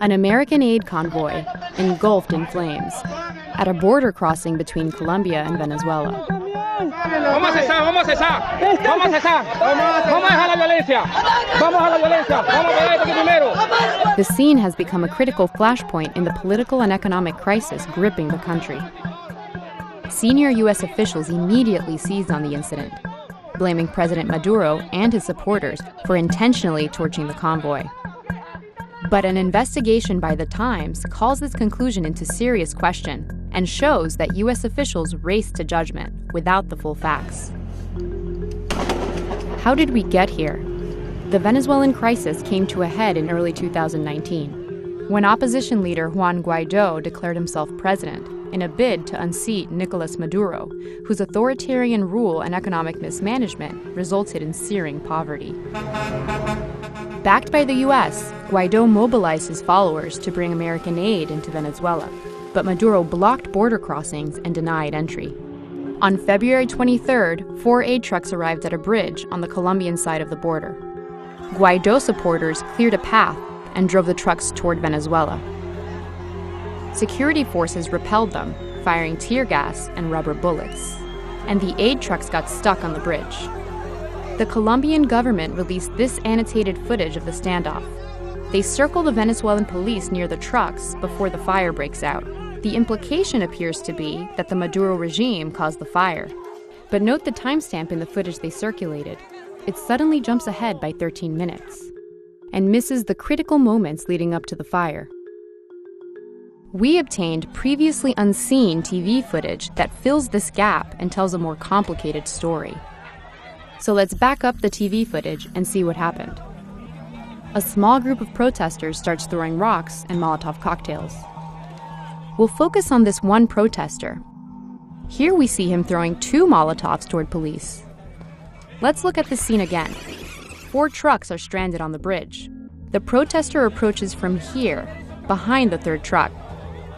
An American aid convoy engulfed in flames at a border crossing between Colombia and Venezuela. The scene has become a critical flashpoint in the political and economic crisis gripping the country. Senior U.S. officials immediately seized on the incident, blaming President Maduro and his supporters for intentionally torching the convoy. But an investigation by The Times calls this conclusion into serious question and shows that U.S. officials raced to judgment without the full facts. How did we get here? The Venezuelan crisis came to a head in early 2019, when opposition leader Juan Guaidó declared himself president in a bid to unseat Nicolas Maduro, whose authoritarian rule and economic mismanagement resulted in searing poverty. Backed by the U.S., Guaidó mobilized his followers to bring American aid into Venezuela, but Maduro blocked border crossings and denied entry. On February 23rd, 4 aid trucks arrived at a bridge on the Colombian side of the border. Guaidó supporters cleared a path and drove the trucks toward Venezuela. Security forces repelled them, firing tear gas and rubber bullets, and the aid trucks got stuck on the bridge. The Colombian government released this annotated footage of the standoff. They circle the Venezuelan police near the trucks before the fire breaks out. The implication appears to be that the Maduro regime caused the fire. But note the timestamp in the footage they circulated. It suddenly jumps ahead by 13 minutes and misses the critical moments leading up to the fire. We obtained previously unseen TV footage that fills this gap and tells a more complicated story. So let's back up the TV footage and see what happened. A small group of protesters starts throwing rocks and Molotov cocktails. We'll focus on this one protester. Here we see him throwing 2 Molotovs toward police. Let's look at this scene again. 4 trucks are stranded on the bridge. The protester approaches from here, behind the 3rd truck.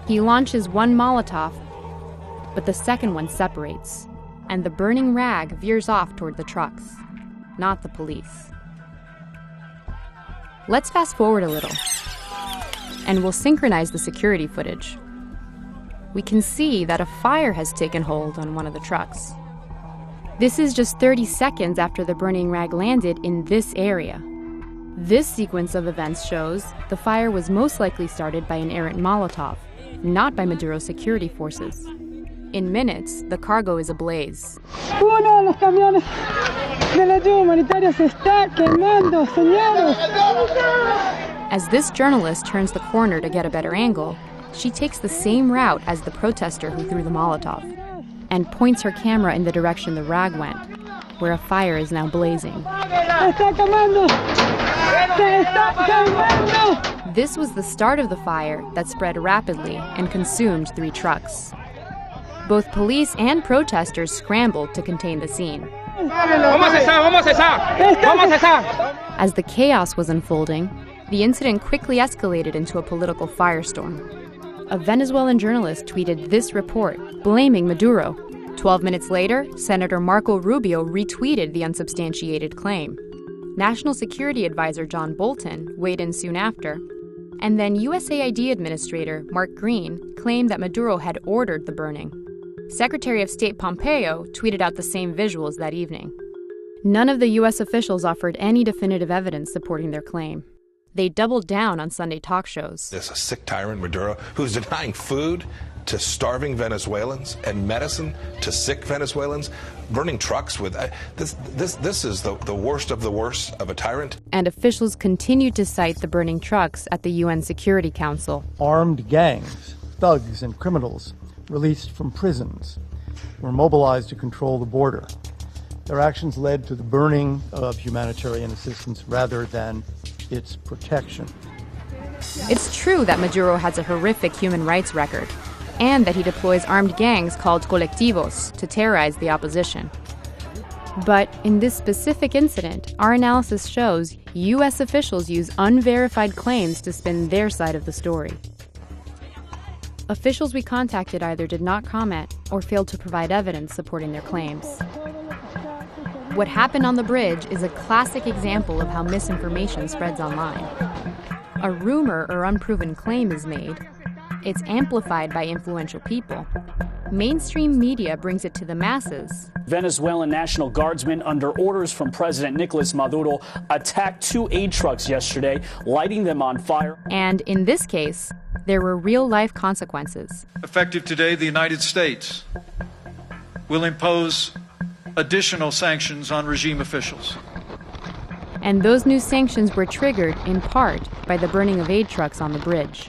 He launches 1 Molotov, but the second one separates, and the burning rag veers off toward the trucks, not the police. Let's fast forward a little, and we'll synchronize the security footage. We can see that a fire has taken hold on one of the trucks. This is just 30 seconds after the burning rag landed in this area. This sequence of events shows the fire was most likely started by an errant Molotov, not by Maduro's security forces. In minutes, the cargo is ablaze. Uno de los camiones de la ayuda humanitaria se está quemando, señores. As this journalist turns the corner to get a better angle, she takes the same route as the protester who threw the Molotov and points her camera in the direction the rag went, where a fire is now blazing. This was the start of the fire that spread rapidly and consumed 3 trucks. Both police and protesters scrambled to contain the scene. As the chaos was unfolding, the incident quickly escalated into a political firestorm. A Venezuelan journalist tweeted this report, blaming Maduro. 12 minutes later, Senator Marco Rubio retweeted the unsubstantiated claim. National Security Advisor John Bolton weighed in soon after. And then USAID Administrator Mark Green claimed that Maduro had ordered the burning. Secretary of State Pompeo tweeted out the same visuals that evening. None of the U.S. officials offered any definitive evidence supporting their claim. They doubled down on Sunday talk shows. There's a sick tyrant, Maduro, who's denying food to starving Venezuelans and medicine to sick Venezuelans, burning trucks with... This is the worst of the worst of a tyrant. And officials continued to cite the burning trucks at the UN Security Council. Armed gangs, thugs and criminals released from prisons were mobilized to control the border. Their actions led to the burning of humanitarian assistance rather than its protection. It's true that Maduro has a horrific human rights record, and that he deploys armed gangs called colectivos to terrorize the opposition. But in this specific incident, our analysis shows U.S. officials use unverified claims to spin their side of the story. Officials we contacted either did not comment or failed to provide evidence supporting their claims. What happened on the bridge is a classic example of how misinformation spreads online. A rumor or unproven claim is made. It's amplified by influential people. Mainstream media brings it to the masses. Venezuelan National Guardsmen, under orders from President Nicolas Maduro, attacked 2 aid trucks yesterday, lighting them on fire. And in this case, there were real-life consequences. Effective today, the United States will impose additional sanctions on regime officials. And those new sanctions were triggered, in part, by the burning of aid trucks on the bridge.